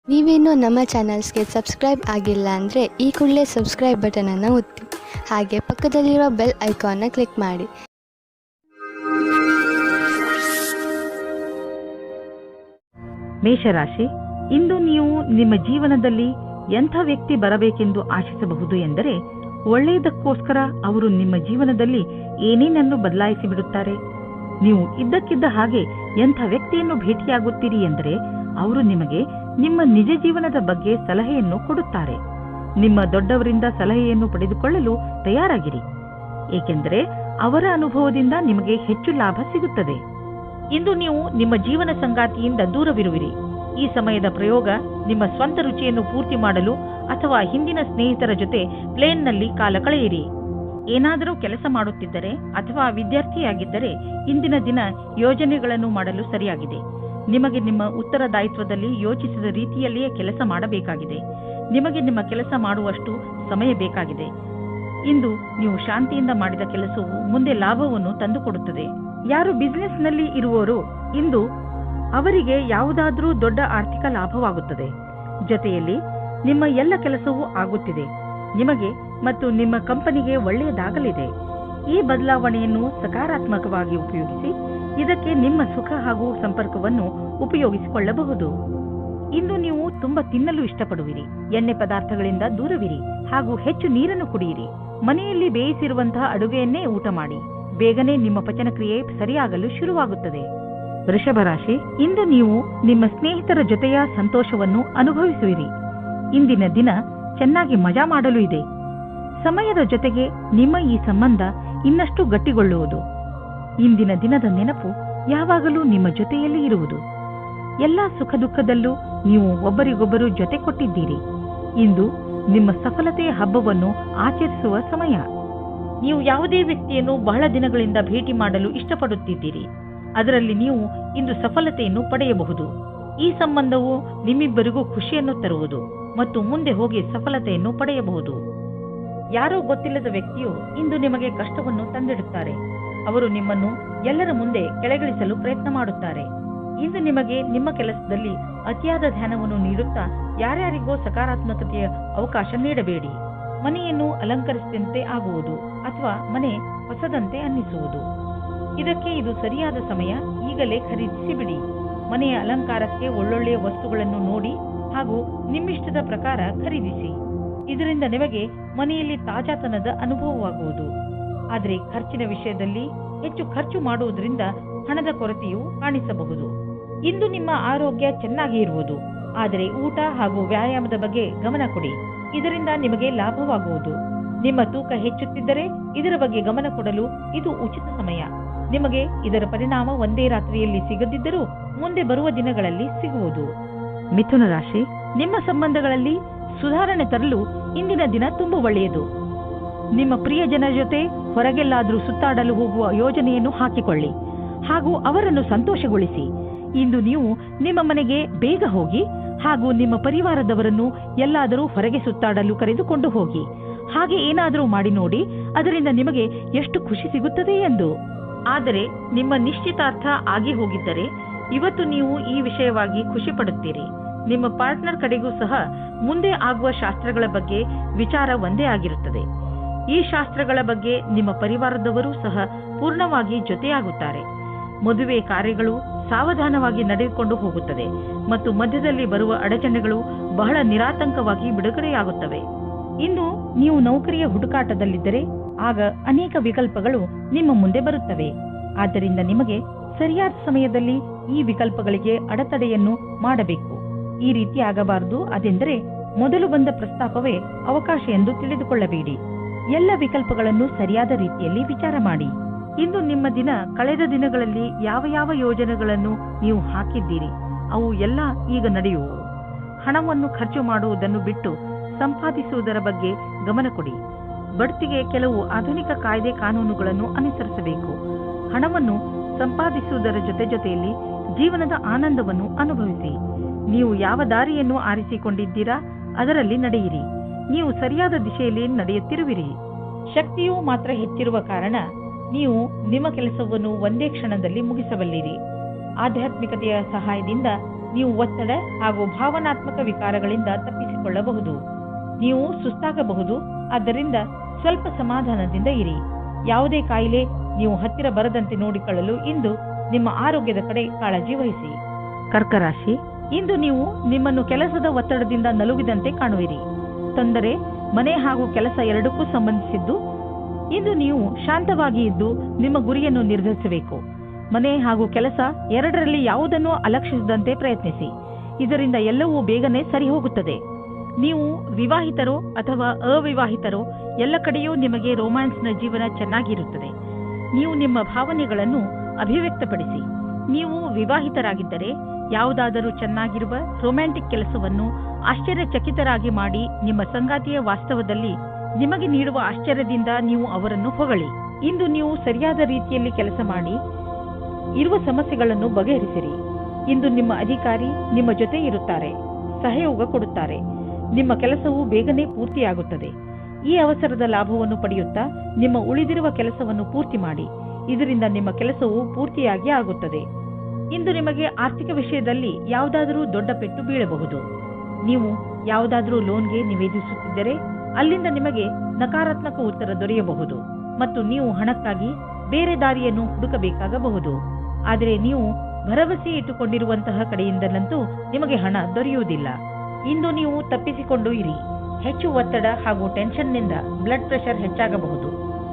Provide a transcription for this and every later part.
ನೀವೇನೂ ನಮ್ಮ ಚಾನಲ್ಸ್ಗೆ ಸಬ್ಸ್ಕ್ರೈಬ್ ಆಗಿಲ್ಲ ಅಂದರೆ ಈ ಕೂಡಲೇ ಸಬ್ಸ್ಕ್ರೈಬ್ ಬಟನನ್ನು ಒತ್ತಿ ಹಾಗೆ ಪಕ್ಕದಲ್ಲಿರುವ ಬೆಲ್ ಐಕಾನ್ನ ಕ್ಲಿಕ್ ಮಾಡಿ. ಮೇಷರಾಶಿ, ಇಂದು ನೀವು ನಿಮ್ಮ ಜೀವನದಲ್ಲಿ ಎಂಥ ವ್ಯಕ್ತಿ ಬರಬೇಕೆಂದು ಆಶಿಸಬಹುದು ಎಂದರೆ, ಒಳ್ಳೆಯದಕ್ಕೋಸ್ಕರ ಅವರು ನಿಮ್ಮ ಜೀವನದಲ್ಲಿ ಏನೇನನ್ನು ಬದಲಾಯಿಸಿ ಬಿಡುತ್ತಾರೆ. ನೀವು ಇದ್ದಕ್ಕಿದ್ದ ಹಾಗೆ ಎಂಥ ವ್ಯಕ್ತಿಯನ್ನು ಭೇಟಿಯಾಗುತ್ತೀರಿ ಎಂದರೆ, ಅವರು ನಿಮಗೆ ನಿಮ್ಮ ನಿಜ ಜೀವನದ ಬಗ್ಗೆ ಸಲಹೆಯನ್ನು ಕೊಡುತ್ತಾರೆ. ನಿಮ್ಮ ದೊಡ್ಡವರಿಂದ ಸಲಹೆಯನ್ನು ಪಡೆದುಕೊಳ್ಳಲು ತಯಾರಾಗಿರಿ, ಏಕೆಂದರೆ ಅವರ ಅನುಭವದಿಂದ ನಿಮಗೆ ಹೆಚ್ಚು ಲಾಭ ಸಿಗುತ್ತದೆ. ಇಂದು ನೀವು ನಿಮ್ಮ ಜೀವನ ಸಂಗಾತಿಯಿಂದ ದೂರವಿರುವಿರಿ. ಈ ಸಮಯದ ಪ್ರಯೋಗ ನಿಮ್ಮ ಸ್ವಂತ ರುಚಿಯನ್ನು ಪೂರ್ತಿ ಮಾಡಲು ಅಥವಾ ಹಿಂದಿನ ಸ್ನೇಹಿತರ ಜೊತೆ ಪ್ಲೇನ್ನಲ್ಲಿ ಕಾಲ ಕಳೆಯಿರಿ. ಏನಾದರೂ ಕೆಲಸ ಮಾಡುತ್ತಿದ್ದರೆ ಅಥವಾ ವಿದ್ಯಾರ್ಥಿಯಾಗಿದ್ದರೆ ಇಂದಿನ ದಿನ ಯೋಜನೆಗಳನ್ನು ಮಾಡಲು ಸರಿಯಾಗಿದೆ. ನಿಮಗೆ ನಿಮ್ಮ ಉತ್ತರದಾಯಿತ್ವದಲ್ಲಿ ಯೋಚಿಸಿದ ರೀತಿಯಲ್ಲಿಯೇ ಕೆಲಸ ಮಾಡಬೇಕಾಗಿದೆ. ನಿಮಗೆ ನಿಮ್ಮ ಕೆಲಸ ಮಾಡುವಷ್ಟು ಸಮಯ ಬೇಕಾಗಿದೆ. ಇಂದು ನೀವು ಶಾಂತಿಯಿಂದ ಮಾಡಿದ ಕೆಲಸವು ಮುಂದೆ ಲಾಭವನ್ನು ತಂದುಕೊಡುತ್ತದೆ. ಯಾರು ಬಿಸಿನೆಸ್ನಲ್ಲಿ ಇರುವವರು, ಇಂದು ಅವರಿಗೆ ಯಾವುದಾದರೂ ದೊಡ್ಡ ಆರ್ಥಿಕ ಲಾಭವಾಗುತ್ತದೆ. ಜೊತೆಯಲ್ಲಿ ನಿಮ್ಮ ಎಲ್ಲ ಕೆಲಸವೂ ಆಗುತ್ತಿದೆ. ನಿಮಗೆ ಮತ್ತು ನಿಮ್ಮ ಕಂಪನಿಗೆ ಒಳ್ಳೆಯದಾಗಲಿದೆ. ಈ ಬದಲಾವಣೆಯನ್ನು ಸಕಾರಾತ್ಮಕವಾಗಿ ಉಪಯೋಗಿಸಿ. ಇದಕ್ಕೆ ನಿಮ್ಮ ಸುಖ ಹಾಗೂ ಸಂಪರ್ಕವನ್ನು ಉಪಯೋಗಿಸಿಕೊಳ್ಳಬಹುದು. ಇಂದು ನೀವು ತುಂಬಾ ತಿನ್ನಲು ಇಷ್ಟಪಡುವಿರಿ. ಎಣ್ಣೆ ಪದಾರ್ಥಗಳಿಂದ ದೂರವಿರಿ ಹಾಗೂ ಹೆಚ್ಚು ನೀರನ್ನು ಕುಡಿಯಿರಿ. ಮನೆಯಲ್ಲಿ ಬೇಯಿಸಿರುವಂತಹ ಅಡುಗೆಯನ್ನೇ ಊಟ ಮಾಡಿ. ಬೇಗನೆ ನಿಮ್ಮ ಪಚನಕ್ರಿಯೆ ಸರಿಯಾಗಲು ಶುರುವಾಗುತ್ತದೆ. ವೃಷಭ ರಾಶಿ, ಇಂದು ನೀವು ನಿಮ್ಮ ಸ್ನೇಹಿತರ ಜೊತೆಯ ಸಂತೋಷವನ್ನು ಅನುಭವಿಸುವಿರಿ. ಇಂದಿನ ದಿನ ಚೆನ್ನಾಗಿ ಮಜಾ ಮಾಡಲು ಇದೆ. ಸಮಯದ ಜೊತೆಗೆ ನಿಮ್ಮ ಈ ಸಂಬಂಧ ಇನ್ನಷ್ಟು ಗಟ್ಟಿಗೊಳ್ಳುವುದು. ಇಂದಿನ ದಿನದ ನೆನಪು ಯಾವಾಗಲೂ ನಿಮ್ಮ ಜೊತೆಯಲ್ಲಿ ಇರುವುದು. ಎಲ್ಲಾ ಸುಖ ದುಃಖದಲ್ಲೂ ನೀವು ಒಬ್ಬರಿಗೊಬ್ಬರು ಜೊತೆ ಕೊಟ್ಟಿದ್ದೀರಿ. ಇಂದು ನಿಮ್ಮ ಸಫಲತೆಯ ಹಬ್ಬವನ್ನು ಆಚರಿಸುವ ಸಮಯ. ನೀವು ಯಾವುದೇ ವ್ಯಕ್ತಿಯನ್ನು ಬಹಳ ದಿನಗಳಿಂದ ಭೇಟಿ ಮಾಡಲು ಇಷ್ಟಪಡುತ್ತಿದ್ದೀರಿ. ಅದರಲ್ಲಿ ನೀವು ಇಂದು ಸಫಲತೆಯನ್ನು ಪಡೆಯಬಹುದು. ಈ ಸಂಬಂಧವು ನಿಮ್ಮಿಬ್ಬರಿಗೂ ಖುಷಿಯನ್ನು ತರುವುದು ಮತ್ತು ಮುಂದೆ ಹೋಗಿ ಸಫಲತೆಯನ್ನು ಪಡೆಯಬಹುದು. ಯಾರೋ ಗೊತ್ತಿಲ್ಲದ ವ್ಯಕ್ತಿಯು ಇಂದು ನಿಮಗೆ ಕಷ್ಟವನ್ನು ತಂದಿಡುತ್ತಾರೆ. ಅವರು ನಿಮ್ಮನ್ನು ಎಲ್ಲರ ಮುಂದೆ ಕೆಳಗಿಳಿಸಲು ಪ್ರಯತ್ನ ಮಾಡುತ್ತಾರೆ. ಇಂದು ನಿಮಗೆ ನಿಮ್ಮ ಕೆಲಸದಲ್ಲಿ ಅತಿಯಾದ ಧ್ಯಾನವನ್ನು ನೀಡುತ್ತಾ ಯಾರ್ಯಾರಿಗೋ ಸಕಾರಾತ್ಮಕತೆಯ ಅವಕಾಶ ನೀಡಬೇಡಿ. ಮನೆಯನ್ನು ಅಲಂಕರಿಸಿದಂತೆ ಆಗುವುದು ಅಥವಾ ಮನೆ ಹೊಸದಂತೆ ಅನ್ನಿಸುವುದು. ಇದಕ್ಕೆ ಇದು ಸರಿಯಾದ ಸಮಯ. ಈಗಲೇ ಖರೀದಿಸಿ ಬಿಡಿ. ಮನೆಯ ಅಲಂಕಾರಕ್ಕೆ ಒಳ್ಳೊಳ್ಳೆಯ ವಸ್ತುಗಳನ್ನು ನೋಡಿ ಹಾಗೂ ನಿಮ್ಮಿಷ್ಟದ ಪ್ರಕಾರ ಖರೀದಿಸಿ. ಇದರಿಂದ ನಿಮಗೆ ಮನೆಯಲ್ಲಿ ತಾಜಾತನದ ಅನುಭವವಾಗುವುದು. ಆದರೆ ಖರ್ಚಿನ ವಿಷಯದಲ್ಲಿ ಹೆಚ್ಚು ಖರ್ಚು ಮಾಡುವುದರಿಂದ ಹಣದ ಕೊರತೆಯು ಕಾಣಿಸಬಹುದು. ಇಂದು ನಿಮ್ಮ ಆರೋಗ್ಯ ಚೆನ್ನಾಗಿ ಇರುವುದು, ಆದರೆ ಊಟ ಹಾಗೂ ವ್ಯಾಯಾಮದ ಬಗ್ಗೆ ಗಮನ ಕೊಡಿ. ಇದರಿಂದ ನಿಮಗೆ ಲಾಭವಾಗುವುದು. ನಿಮ್ಮ ತೂಕ ಹೆಚ್ಚುತ್ತಿದ್ದರೆ ಇದರ ಬಗ್ಗೆ ಗಮನ ಕೊಡಲು ಇದು ಉಚಿತ ಸಮಯ. ನಿಮಗೆ ಇದರ ಪರಿಣಾಮ ಒಂದೇ ರಾತ್ರಿಯಲ್ಲಿ ಸಿಗದಿದ್ದರೂ ಮುಂದೆ ಬರುವ ದಿನಗಳಲ್ಲಿ ಸಿಗುವುದು. ಮಿಥುನ ರಾಶಿ, ನಿಮ್ಮ ಸಂಬಂಧಗಳಲ್ಲಿ ಸುಧಾರಣೆ ತರಲು ಇಂದಿನ ದಿನ ತುಂಬಾ ಒಳ್ಳೆಯದು. ನಿಮ್ಮ ಪ್ರಿಯಜನ ಜೊತೆ ಹೊರಗೆಲ್ಲಾದರೂ ಸುತ್ತಾಡಲು ಹೋಗುವ ಯೋಜನೆಯನ್ನು ಹಾಕಿಕೊಳ್ಳಿ ಹಾಗೂ ಅವರನ್ನು ಸಂತೋಷಗೊಳಿಸಿ. ಇಂದು ನೀವು ನಿಮ್ಮ ಮನೆಗೆ ಬೇಗ ಹೋಗಿ ಹಾಗೂ ನಿಮ್ಮ ಪರಿವಾರದವರನ್ನು ಎಲ್ಲಾದರೂ ಹೊರಗೆ ಸುತ್ತಾಡಲು ಕರೆದುಕೊಂಡು ಹೋಗಿ. ಹಾಗೆ ಏನಾದರೂ ಮಾಡಿ ನೋಡಿ, ಅದರಿಂದ ನಿಮಗೆ ಎಷ್ಟು ಖುಷಿ ಸಿಗುತ್ತದೆ ಎಂದು. ಆದರೆ ನಿಮ್ಮ ನಿಶ್ಚಿತಾರ್ಥ ಆಗಿ ಹೋಗಿದ್ದರೆ ಇವತ್ತು ನೀವು ಈ ವಿಷಯವಾಗಿ ಖುಷಿ ಪಡುತ್ತೀರಿ. ನಿಮ್ಮ ಪಾರ್ಟ್ನರ್ ಕಡೆಗೂ ಸಹ ಮುಂದೆ ಆಗುವ ಶಾಸ್ತ್ರಗಳ ಬಗ್ಗೆ ವಿಚಾರ ಒಂದೇ ಆಗಿರುತ್ತದೆ. ಈ ಶಾಸ್ತ್ರಗಳ ಬಗ್ಗೆ ನಿಮ್ಮ ಪರಿವಾರದವರೂ ಸಹ ಪೂರ್ಣವಾಗಿ ಜೊತೆಯಾಗುತ್ತಾರೆ. ಮದುವೆ ಕಾರ್ಯಗಳು ಸಾವಧಾನವಾಗಿ ನಡೆದುಕೊಂಡು ಹೋಗುತ್ತದೆ ಮತ್ತು ಮಧ್ಯದಲ್ಲಿ ಬರುವ ಅಡಚಣೆಗಳು ಬಹಳ ನಿರಾತಂಕವಾಗಿ ಬಿಡುಗಡೆಯಾಗುತ್ತವೆ. ಇನ್ನು ನೀವು ನೌಕರಿಯ ಹುಡುಕಾಟದಲ್ಲಿದ್ದರೆ ಆಗ ಅನೇಕ ವಿಕಲ್ಪಗಳು ನಿಮ್ಮ ಮುಂದೆ ಬರುತ್ತವೆ. ಆದ್ದರಿಂದ ನಿಮಗೆ ಸರಿಯಾದ ಸಮಯದಲ್ಲಿ ಈ ವಿಕಲ್ಪಗಳಿಗೆ ಅಡೆತಡೆಯನ್ನು ಮಾಡಬೇಕು. ಈ ರೀತಿ ಆಗಬಾರದು. ಅದೆಂದರೆ ಮೊದಲು ಬಂದ ಪ್ರಸ್ತಾಪವೇ ಅವಕಾಶ ಎಂದು ತಿಳಿದುಕೊಳ್ಳಬೇಡಿ. ಎಲ್ಲ ವಿಕಲ್ಪಗಳನ್ನು ಸರಿಯಾದ ರೀತಿಯಲ್ಲಿ ವಿಚಾರ ಮಾಡಿ. ಇಂದು ನಿಮ್ಮ ದಿನ ಕಳೆದ ದಿನಗಳಲ್ಲಿ ಯಾವ ಯಾವ ಯೋಜನೆಗಳನ್ನು ನೀವು ಹಾಕಿದ್ದೀರಿ ಅವು ಎಲ್ಲ ಈಗ ನಡೆಯುವು. ಹಣವನ್ನು ಖರ್ಚು ಮಾಡುವುದನ್ನು ಬಿಟ್ಟು ಸಂಪಾದಿಸುವುದರ ಬಗ್ಗೆ ಗಮನ ಕೊಡಿ. ಬಡ್ತಿಗೆ ಕೆಲವು ಆಧುನಿಕ ಕಾಯ್ದೆ ಕಾನೂನುಗಳನ್ನು ಅನುಸರಿಸಬೇಕು. ಹಣವನ್ನು ಸಂಪಾದಿಸುವುದರ ಜೊತೆಯಲ್ಲಿ ಜೀವನದ ಆನಂದವನ್ನು ಅನುಭವಿಸಿ. ನೀವು ಯಾವ ದಾರಿಯನ್ನು ಆರಿಸಿಕೊಂಡಿದ್ದೀರಾ ಅದರಲ್ಲಿ ನಡೆಯಿರಿ. ನೀವು ಸರಿಯಾದ ದಿಶೆಯಲ್ಲಿ ನಡೆಯುತ್ತಿರುವಿರಿ. ಶಕ್ತಿಯು ಮಾತ್ರ ಹೆಚ್ಚಿರುವ ಕಾರಣ ನೀವು ನಿಮ್ಮ ಕೆಲಸವನ್ನು ಒಂದೇ ಕ್ಷಣದಲ್ಲಿ ಮುಗಿಸಬಲ್ಲಿರಿ. ಆಧ್ಯಾತ್ಮಿಕತೆಯ ಸಹಾಯದಿಂದ ನೀವು ಒತ್ತಡ ಹಾಗೂ ಭಾವನಾತ್ಮಕ ವಿಕಾರಗಳಿಂದ ತಪ್ಪಿಸಿಕೊಳ್ಳಬಹುದು. ನೀವು ಸುಸ್ತಾಗಬಹುದು, ಆದ್ದರಿಂದ ಸ್ವಲ್ಪ ಸಮಾಧಾನದಿಂದ ಇರಿ. ಯಾವುದೇ ಕಾಯಿಲೆ ನೀವು ಹತ್ತಿರ ಬರದಂತೆ ನೋಡಿಕೊಳ್ಳಲು ಇಂದು ನಿಮ್ಮ ಆರೋಗ್ಯದ ಕಡೆ ಕಾಳಜಿ ವಹಿಸಿ. ಕರ್ಕರಾಶಿ, ಇಂದು ನೀವು ನಿಮ್ಮನ್ನು ಕೆಲಸದ ಒತ್ತಡದಿಂದ ನಲುಗಿದಂತೆ ಕಾಣುವಿರಿ. ತೊಂದರೆ ಮನೆ ಹಾಗೂ ಕೆಲಸ ಎರಡಕ್ಕೂ ಸಂಬಂಧಿಸಿದ್ದು. ಇಂದು ನೀವು ಶಾಂತವಾಗಿ ಇದ್ದು ನಿಮ್ಮ ಗುರಿಯನ್ನು ನಿರ್ಧರಿಸಬೇಕು. ಮನೆ ಹಾಗೂ ಕೆಲಸ ಎರಡರಲ್ಲಿ ಯಾವುದನ್ನೂ ಅಲಕ್ಷಿಸದಂತೆ ಪ್ರಯತ್ನಿಸಿ. ಇದರಿಂದ ಎಲ್ಲವೂ ಬೇಗನೆ ಸರಿ ಹೋಗುತ್ತದೆ. ನೀವು ವಿವಾಹಿತರೋ ಅಥವಾ ಅವಿವಾಹಿತರೋ ಎಲ್ಲ ಕಡೆಯೂ ನಿಮಗೆ ರೋಮ್ಯಾನ್ಸ್ನ ಜೀವನ ಚೆನ್ನಾಗಿರುತ್ತದೆ. ನೀವು ನಿಮ್ಮ ಭಾವನೆಗಳನ್ನು ಅಭಿವ್ಯಕ್ತಪಡಿಸಿ. ನೀವು ವಿವಾಹಿತರಾಗಿದ್ದರೆ ಯಾವುದಾದರೂ ಚೆನ್ನಾಗಿರುವ ರೊಮ್ಯಾಂಟಿಕ್ ಕೆಲಸವನ್ನು ಆಶ್ಚರ್ಯಚಕಿತರಾಗಿ ಮಾಡಿ ನಿಮ್ಮ ಸಂಗಾತಿಯ ವಾಸ್ತವದಲ್ಲಿ ನಿಮಗೆ ನೀಡುವ ಆಶ್ಚರ್ಯದಿಂದ ನೀವು ಅವರನ್ನು ಹೊಗಳಿ. ಇಂದು ನೀವು ಸರಿಯಾದ ರೀತಿಯಲ್ಲಿ ಕೆಲಸ ಮಾಡಿ ಇರುವ ಸಮಸ್ಯೆಗಳನ್ನು ಬಗೆಹರಿಸಿರಿ. ಇಂದು ನಿಮ್ಮ ಅಧಿಕಾರಿ ನಿಮ್ಮ ಜೊತೆ ಇರುತ್ತಾರೆ, ಸಹಯೋಗ ಕೊಡುತ್ತಾರೆ. ನಿಮ್ಮ ಕೆಲಸವು ಬೇಗನೆ ಪೂರ್ತಿಯಾಗುತ್ತದೆ. ಈ ಅವಸರದ ಲಾಭವನ್ನು ಪಡೆಯುತ್ತಾ ನಿಮ್ಮ ಉಳಿದಿರುವ ಕೆಲಸವನ್ನು ಪೂರ್ತಿ ಮಾಡಿ. ಇದರಿಂದ ನಿಮ್ಮ ಕೆಲಸವು ಪೂರ್ತಿಯಾಗಿ ಆಗುತ್ತದೆ. ಇಂದು ನಿಮಗೆ ಆರ್ಥಿಕ ವಿಷಯದಲ್ಲಿ ಯಾವುದಾದರೂ ದೊಡ್ಡ ಪೆಟ್ಟು ಬೀಳಬಹುದು. ನೀವು ಯಾವುದಾದರೂ ಲೋನ್ಗೆ ನಿವೇದಿಸುತ್ತಿದ್ದರೆ ಅಲ್ಲಿಂದ ನಿಮಗೆ ನಕಾರಾತ್ಮಕ ಉತ್ತರ ದೊರೆಯಬಹುದು ಮತ್ತು ನೀವು ಹಣಕ್ಕಾಗಿ ಬೇರೆ ದಾರಿಯನ್ನು ಹುಡುಕಬೇಕಾಗಬಹುದು. ಆದರೆ ನೀವು ಭರವಸೆ ಇಟ್ಟುಕೊಂಡಿರುವಂತಹ ಕಡೆಯಿಂದಲಂತೂ ನಿಮಗೆ ಹಣ ದೊರೆಯುವುದಿಲ್ಲ. ಇಂದು ನೀವು ತಪ್ಪಿಸಿಕೊಂಡು ಇರಿ. ಹೆಚ್ಚು ಒತ್ತಡ ಹಾಗೂ ಟೆನ್ಷನ್ನಿಂದ ಬ್ಲಡ್ ಪ್ರೆಷರ್ ಹೆಚ್ಚಾಗಬಹುದು.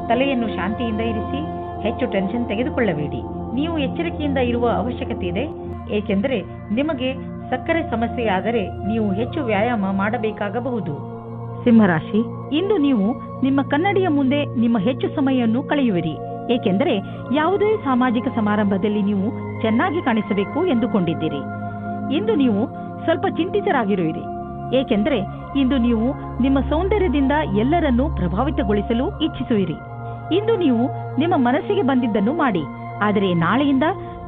ತಲೆಯನ್ನು ಶಾಂತಿಯಿಂದ ಇರಿಸಿ. ಹೆಚ್ಚು ಟೆನ್ಷನ್ ತೆಗೆದುಕೊಳ್ಳಬೇಡಿ. ನೀವು ಎಚ್ಚರಿಕೆಯಿಂದ ಇರುವ ಅವಶ್ಯಕತೆ ಇದೆ, ಏಕೆಂದರೆ ನಿಮಗೆ ಸಕ್ಕರೆ ಸಮಸ್ಯೆಯಾದರೆ ನೀವು ಹೆಚ್ಚು ವ್ಯಾಯಾಮ ಮಾಡಬೇಕಾಗಬಹುದು. ಸಿಂಹರಾಶಿ, ಇಂದು ನೀವು ನಿಮ್ಮ ಕನ್ನಡಿಯ ಮುಂದೆ ನಿಮ್ಮ ಹೆಚ್ಚು ಸಮಯವನ್ನು ಕಳೆಯುವಿರಿ, ಏಕೆಂದರೆ ಯಾವುದೇ ಸಾಮಾಜಿಕ ಸಮಾರಂಭದಲ್ಲಿ ನೀವು ಚೆನ್ನಾಗಿ ಕಾಣಿಸಬೇಕು ಎಂದುಕೊಂಡಿದ್ದೀರಿ. ಇಂದು ನೀವು ಸ್ವಲ್ಪ ಚಿಂತಿತರಾಗಿರುವಿರಿ, ಏಕೆಂದರೆ ಇಂದು ನೀವು ನಿಮ್ಮ ಸೌಂದರ್ಯದಿಂದ ಎಲ್ಲರನ್ನೂ ಪ್ರಭಾವಿತಗೊಳಿಸಲು ಇಚ್ಛಿಸುವಿರಿ. ಇಂದು ನೀವು ನಿಮ್ಮ ಮನಸ್ಸಿಗೆ ಬಂದಿದ್ದನ್ನು ಮಾಡಿ, ಆದರೆ ನಾಳೆಯಿಂದ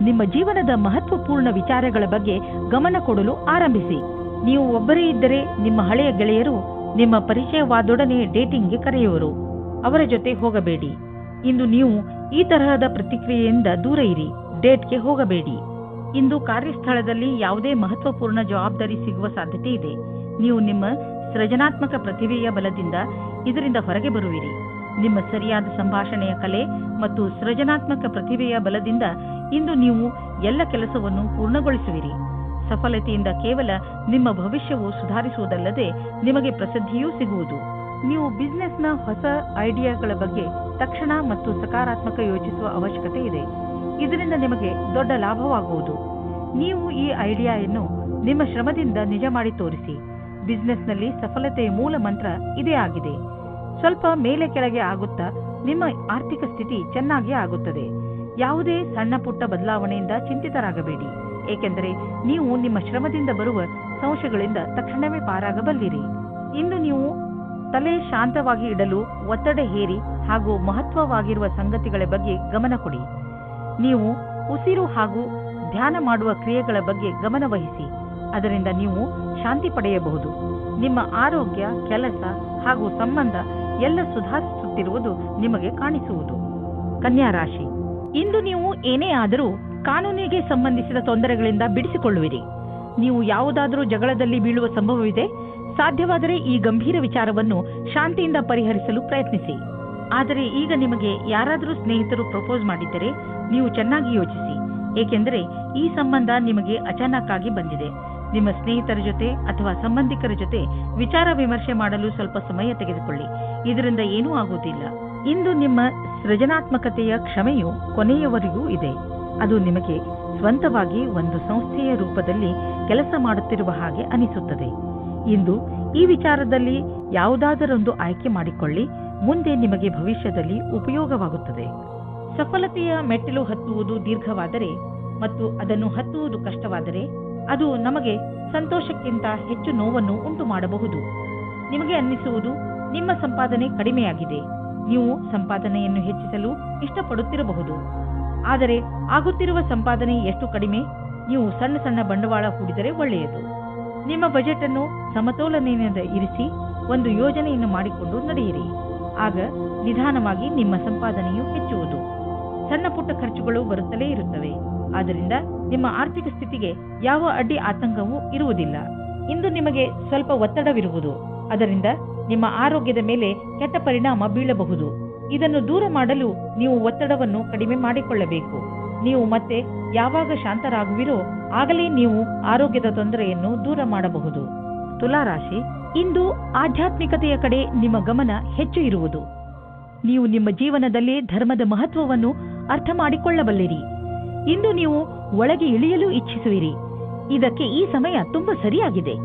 ನಿಮ್ಮ ಜೀವನದ ಮಹತ್ವಪೂರ್ಣ ವಿಚಾರಗಳ ಬಗ್ಗೆ ಗಮನ ಕೊಡಲು ಆರಂಭಿಸಿ. ನೀವು ಒಬ್ಬರೇ ಇದ್ದರೆ ನಿಮ್ಮ ಹಳೆಯ ಗೆಳೆಯರು ನಿಮ್ಮ ಪರಿಚಯವಾದೊಡನೆ ಡೇಟಿಂಗ್ಗೆ ಕರೆಯುವರು. ಅವರ ಜೊತೆ ಹೋಗಬೇಡಿ. ಇಂದು ನೀವು ಈ ತರಹದ ಪ್ರತಿಕ್ರಿಯೆಯಿಂದ ದೂರ ಇರಿ. ಡೇಟ್ಗೆ ಹೋಗಬೇಡಿ. ಇಂದು ಕಾರ್ಯಸ್ಥಳದಲ್ಲಿ ಯಾವುದೇ ಮಹತ್ವಪೂರ್ಣ ಜವಾಬ್ದಾರಿ ಸಿಗುವ ಸಾಧ್ಯತೆ ಇದೆ. ನೀವು ನಿಮ್ಮ ಸೃಜನಾತ್ಮಕ ಪ್ರತಿಭೆಯ ಬಲದಿಂದ ಇದರಿಂದ ಹೊರಗೆ ಬರುವಿರಿ. ನಿಮ್ಮ ಸರಿಯಾದ ಸಂಭಾಷಣೆಯ ಕಲೆ ಮತ್ತು ಸೃಜನಾತ್ಮಕ ಪ್ರತಿಭೆಯ ಬಲದಿಂದ ಇಂದು ನೀವು ಎಲ್ಲ ಕೆಲಸವನ್ನು ಪೂರ್ಣಗೊಳಿಸುವಿರಿ. ಸಫಲತೆಯಿಂದ ಕೇವಲ ನಿಮ್ಮ ಭವಿಷ್ಯವು ಸುಧಾರಿಸುವುದಲ್ಲದೆ ನಿಮಗೆ ಪ್ರಸಿದ್ಧಿಯೂ ಸಿಗುವುದು. ನೀವು ಬಿಸಿನೆಸ್ನ ಹೊಸ ಐಡಿಯಾಗಳ ಬಗ್ಗೆ ತಕ್ಷಣ ಮತ್ತು ಸಕಾರಾತ್ಮಕ ಯೋಚಿಸುವ ಅವಶ್ಯಕತೆ ಇದೆ. ಇದರಿಂದ ನಿಮಗೆ ದೊಡ್ಡ ಲಾಭವಾಗುವುದು. ನೀವು ಈ ಐಡಿಯಾವನ್ನು ನಿಮ್ಮ ಶ್ರಮದಿಂದ ನಿಜ ಮಾಡಿ ತೋರಿಸಿ. ಬಿಸಿನೆಸ್ನಲ್ಲಿ ಸಫಲತೆಯ ಮೂಲ ಮಂತ್ರ ಇದೇ ಆಗಿದೆ. ಸ್ವಲ್ಪ ಮೇಲೆ ಕೆಳಗೆ ಆಗುತ್ತಾ ನಿಮ್ಮ ಆರ್ಥಿಕ ಸ್ಥಿತಿ ಚೆನ್ನಾಗಿ ಆಗುತ್ತದೆ. ಯಾವುದೇ ಸಣ್ಣ ಪುಟ್ಟ ಬದಲಾವಣೆಯಿಂದ ಚಿಂತಿತರಾಗಬೇಡಿ, ಏಕೆಂದರೆ ನೀವು ನಿಮ್ಮ ಶ್ರಮದಿಂದ ಬರುವ ಸಂಶಯಗಳಿಂದ ತಕ್ಷಣವೇ ಪಾರಾಗಬಲ್ಲಿರಿ. ಇಂದು ನೀವು ತಲೆ ಶಾಂತವಾಗಿ ಇಡಲು ಒತ್ತಡ ಹೇರಿ ಹಾಗೂ ಮಹತ್ವವಾಗಿರುವ ಸಂಗತಿಗಳ ಬಗ್ಗೆ ಗಮನ ಕೊಡಿ. ನೀವು ಉಸಿರು ಹಾಗೂ ಧ್ಯಾನ ಮಾಡುವ ಕ್ರಿಯೆಗಳ ಬಗ್ಗೆ ಗಮನ ವಹಿಸಿ. ಅದರಿಂದ ನೀವು ಶಾಂತಿ ಪಡೆಯಬಹುದು. ನಿಮ್ಮ ಆರೋಗ್ಯ, ಕೆಲಸ ಹಾಗೂ ಸಂಬಂಧ ಎಲ್ಲ ಸುಧಾರಿಸುತ್ತಿರುವುದು ನಿಮಗೆ ಕಾಣಿಸುವುದು. ಕನ್ಯಾ ರಾಶಿ, ಇಂದು ನೀವು ಏನೇ ಆದರೂ ಕಾನೂನಿಗೆ ಸಂಬಂಧಿಸಿದ ತೊಂದರೆಗಳಿಂದ ಬಿಡಿಸಿಕೊಳ್ಳುವಿರಿ. ನೀವು ಯಾವುದಾದರೂ ಜಗಳದಲ್ಲಿ ಬೀಳುವ ಸಂಭವವಿದೆ. ಸಾಧ್ಯವಾದರೆ ಈ ಗಂಭೀರ ವಿಚಾರವನ್ನು ಶಾಂತಿಯಿಂದ ಪರಿಹರಿಸಲು ಪ್ರಯತ್ನಿಸಿ. ಆದರೆ ಈಗ ನಿಮಗೆ ಯಾರಾದರೂ ಸ್ನೇಹಿತರು ಪ್ರಪೋಸ್ ಮಾಡಿದ್ದರೆ ನೀವು ಚೆನ್ನಾಗಿ ಯೋಚಿಸಿ, ಏಕೆಂದರೆ ಈ ಸಂಬಂಧ ನಿಮಗೆ ಅಚಾನಕ್ ಆಗಿ ಬಂದಿದೆ. ನಿಮ್ಮ ಸ್ನೇಹಿತರ ಜೊತೆ ಅಥವಾ ಸಂಬಂಧಿಕರ ಜೊತೆ ವಿಚಾರ ವಿಮರ್ಶೆ ಮಾಡಲು ಸ್ವಲ್ಪ ಸಮಯ ತೆಗೆದುಕೊಳ್ಳಿ. ಇದರಿಂದ ಏನೂ ಆಗುವುದಿಲ್ಲ. ಇಂದು ನಿಮ್ಮ ಸೃಜನಾತ್ಮಕತೆಯ ಕ್ಷಮೆಯು ಕೊನೆಯವರೆಗೂ ಇದೆ. ಅದು ನಿಮಗೆ ಸ್ವಂತವಾಗಿ ಒಂದು ಸಂಸ್ಥೆಯ ರೂಪದಲ್ಲಿ ಕೆಲಸ ಮಾಡುತ್ತಿರುವ ಹಾಗೆ ಅನಿಸುತ್ತದೆ. ಇಂದು ಈ ವಿಚಾರದಲ್ಲಿ ಯಾವುದಾದರೊಂದು ಆಯ್ಕೆ ಮಾಡಿಕೊಳ್ಳಿ. ಮುಂದೆ ನಿಮಗೆ ಭವಿಷ್ಯದಲ್ಲಿ ಉಪಯೋಗವಾಗುತ್ತದೆ. ಸಫಲತೆಯ ಮೆಟ್ಟಿಲು ಹತ್ತುವುದು ದೀರ್ಘವಾದರೆ ಮತ್ತು ಅದನ್ನು ಹತ್ತುವುದು ಕಷ್ಟವಾದರೆ ಅದು ನಮಗೆ ಸಂತೋಷಕ್ಕಿಂತ ಹೆಚ್ಚು ನೋವನ್ನು ಉಂಟು ಮಾಡಬಹುದು. ನಿಮಗೆ ಅನ್ನಿಸುವುದು ನಿಮ್ಮ ಸಂಪಾದನೆ ಕಡಿಮೆಯಾಗಿದೆ. ನೀವು ಸಂಪಾದನೆಯನ್ನು ಹೆಚ್ಚಿಸಲು ಇಷ್ಟಪಡುತ್ತಿರಬಹುದು. ಆದರೆ ಆಗುತ್ತಿರುವ ಸಂಪಾದನೆ ಎಷ್ಟು ಕಡಿಮೆ? ನೀವು ಸಣ್ಣ ಸಣ್ಣ ಬಂಡವಾಳ ಹೂಡಿದರೆ ಒಳ್ಳೆಯದು. ನಿಮ್ಮ ಬಜೆಟ್ ಅನ್ನು ಸಮತೋಲನೆಯಿಂದ ಇರಿಸಿ ಒಂದು ಯೋಜನೆಯನ್ನು ಮಾಡಿಕೊಂಡು ನಡೆಯಿರಿ. ಆಗ ನಿಧಾನವಾಗಿ ನಿಮ್ಮ ಸಂಪಾದನೆಯು ಹೆಚ್ಚುವುದು. ಸಣ್ಣ ಪುಟ್ಟ ಖರ್ಚುಗಳು ಬರುತ್ತಲೇ ಇರುತ್ತವೆ. ಆದ್ದರಿಂದ ನಿಮ್ಮ ಆರ್ಥಿಕ ಸ್ಥಿತಿಗೆ ಯಾವ ಅಡ್ಡಿ ಆತಂಕವೂ ಇರುವುದಿಲ್ಲ. ಇಂದು ನಿಮಗೆ ಸ್ವಲ್ಪ ಒತ್ತಡವಿರುವುದು, ಅದರಿಂದ ನಿಮ್ಮ ಆರೋಗ್ಯದ ಮೇಲೆ ಕೆಟ್ಟ ಪರಿಣಾಮ ಬೀಳಬಹುದು. ಇದನ್ನು ದೂರ ಮಾಡಲು ನೀವು ಒತ್ತಡವನ್ನು ಕಡಿಮೆ ಮಾಡಿಕೊಳ್ಳಬೇಕು. ನೀವು ಮತ್ತೆ ಯಾವಾಗ ಶಾಂತರಾಗುವಿರೋ ಆಗಲೇ ನೀವು ಆರೋಗ್ಯದ ತೊಂದರೆಯನ್ನು ದೂರ ಮಾಡಬಹುದು. ತುಲಾರಾಶಿ, ಇಂದು ಆಧ್ಯಾತ್ಮಿಕತೆಯ ಕಡೆ ನಿಮ್ಮ ಗಮನ ಹೆಚ್ಚು ಇರುವುದು. ನೀವು ನಿಮ್ಮ ಜೀವನದಲ್ಲಿ ಧರ್ಮದ ಮಹತ್ವವನ್ನು ಅರ್ಥ ಮಾಡಿಕೊಳ್ಳಬಲ್ಲಿರಿ. ಇಂದು ನೀವು ಒಳಗೆ ಇಳಿಯಲು ಇಚ್ಛಿಸುವಿರಿ. ಇದಕ್ಕೆ ಈ ಸಮಯ ತುಂಬಾ ಸರಿಯಾಗಿದೆ.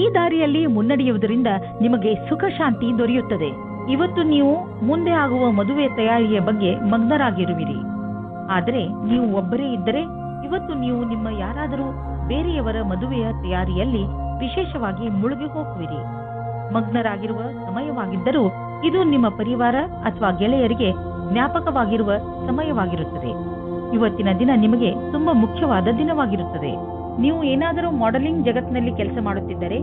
ಈ ದಾರಿಯಲ್ಲಿ ಮುನ್ನಡೆಯುವುದರಿಂದ ನಿಮಗೆ ಸುಖ ಶಾಂತಿ ದೊರೆಯುತ್ತದೆ. ಇವತ್ತು ನೀವು ಮುಂದೆ ಆಗುವ ಮದುವೆ ತಯಾರಿಯ ಬಗ್ಗೆ ಮಗ್ನರಾಗಿರುವಿರಿ. ಆದರೆ ನೀವು ಒಬ್ಬರೇ ಇದ್ದರೆ ಇವತ್ತು ನೀವು ನಿಮ್ಮ ಯಾರಾದರೂ ಬೇರೆಯವರ ಮದುವೆಯ ತಯಾರಿಯಲ್ಲಿ ವಿಶೇಷವಾಗಿ ಮುಳುಗಿ ಹೋಗುವಿರಿ. ಮಗ್ನರಾಗಿರುವ ಸಮಯವಾಗಿದ್ದರೂ ಇದು ನಿಮ್ಮ ಪರಿವಾರ ಅಥವಾ ಗೆಳೆಯರಿಗೆ ಜ್ಞಾಪಕವಾಗಿರುವ ಸಮಯವಾಗಿರುತ್ತದೆ. ಇವತ್ತಿನ ದಿನ ನಿಮಗೆ ತುಂಬಾ ಮುಖ್ಯವಾದ ದಿನವಾಗಿರುತ್ತದೆ. ನೀವು ಏನಾದರೂ ಮಾಡೆಲಿಂಗ್ ಜಗತ್ತಿನಲ್ಲಿ ಕೆಲಸ ಮಾಡುತ್ತಿದ್ದರೆ